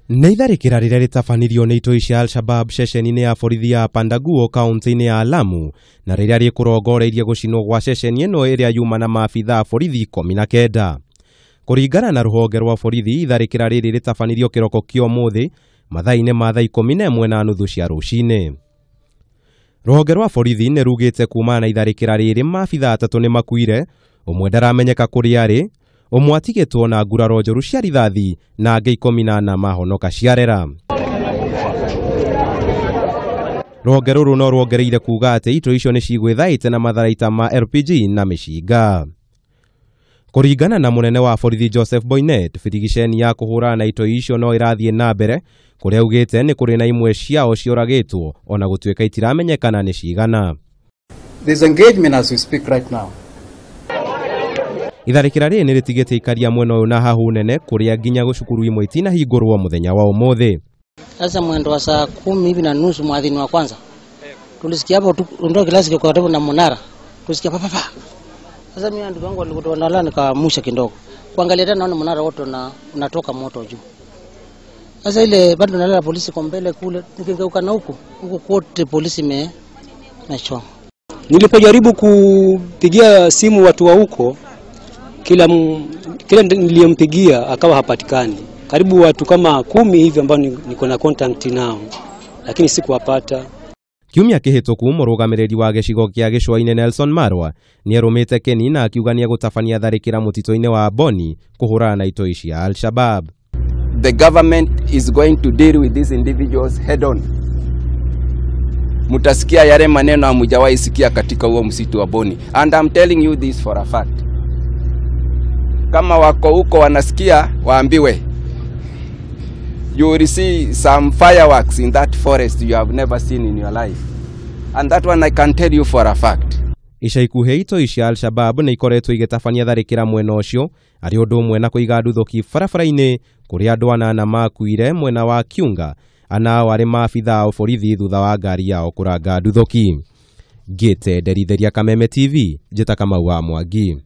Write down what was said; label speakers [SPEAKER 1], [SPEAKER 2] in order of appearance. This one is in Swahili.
[SPEAKER 1] Neitharikira riria ritabanirio ni itoi cia Al-Shabab ceceni-ini ya borithi ya Pandaguo kaunti-ini ya Lamu na riria rikurongoreirie gucinwo gwa ceceni ino iria yuma na maabitha borithi 19. Kuringana na ruhonge rwa borithi, itharikira riri ritabanirio kiroko kio muthi mathaa-ini ma thaa 11:30 cia rucini. Ruhonge rwa borithi ni rugite kuma na itharikira riri maabitha 3 ni makuire, umwe ndaramenyeka kuria ari, umwe atigitwo na nguraro njoru cia rithathi na angĩ 14 mahonoka ciarera. Ruhonge ruru no ruongereire kuga atĩ itoi icio nĩ cigwĩthaĩte na matharaita ma RPG na mĩcinga. Kũringana na munene wa borithi Joseph Boynet, birigiceni ya kũhũrana na itoi icio no irathiĩ na mbere, kũrĩa augĩte nĩ kũrĩ na imwe ciao cioragĩtwo ona gũtuĩka itiramenyekana nĩ cigana.
[SPEAKER 2] There's engagement as we speak right now.
[SPEAKER 1] Itharikira riri niritigite ikaria mwena uyu na hahu nene kuria nginya gucukuru imwe itinahingurwo muthenya wa umuthi.
[SPEAKER 3] Sasa mwendo wa saa 10:30 mwadhini wa kwanza tulisikia hapo ndio kilasi kwa karibu na Munara, tulisikia papa. Sasa mimi ndugu wangu alikuwa analala nikamusha kidogo kuangalia tena, naona Munara wote unatoka moto juu. Sasa ile bado nalala polisi kwa mbele kule, nikigeuka na huko kote polisi imechoma.
[SPEAKER 4] Nilipojaribu kupigia simu watu wa huko, kila niliyempigia akawa hapatikani. Karibu watu kama 10 hivi ambao niko na contact nao, lakini sikuwapata.
[SPEAKER 1] Kiumia kihituku murugamiriri wa gicigo kia Gicũa-inĩ Nelson Marwa ni arumite keni na akiugania gutabania tharikira mutito-ini wa Boni kuhurana na itoi cia Al-Shabab.
[SPEAKER 5] The government is going to deal with these individuals head on. Mutasikia yale maneno hamujawahi sikia katika huo msitu wa Boni, and I'm telling you this for a fact. Kama wako huko wanasikia, waambiwe. You will see some fireworks in that forest you have never seen in your life. And that one I can tell you for a fact.
[SPEAKER 1] Ica ikuhĩ itoi cia Al-Shabab nĩ ikoretwo igitabania tharikira mwena ũcio, arĩ ũndũ ũmwe na kũiga nduthoki barabara-inĩ kũrĩa andũ 8 makuire mwena wa Kiunga, ana warĩ maabitha a borithi thutha wa ngari yao kũranga nduthoki. Ngĩte nderithĩria Kameme TV, njĩta Kamau wa Mwangi.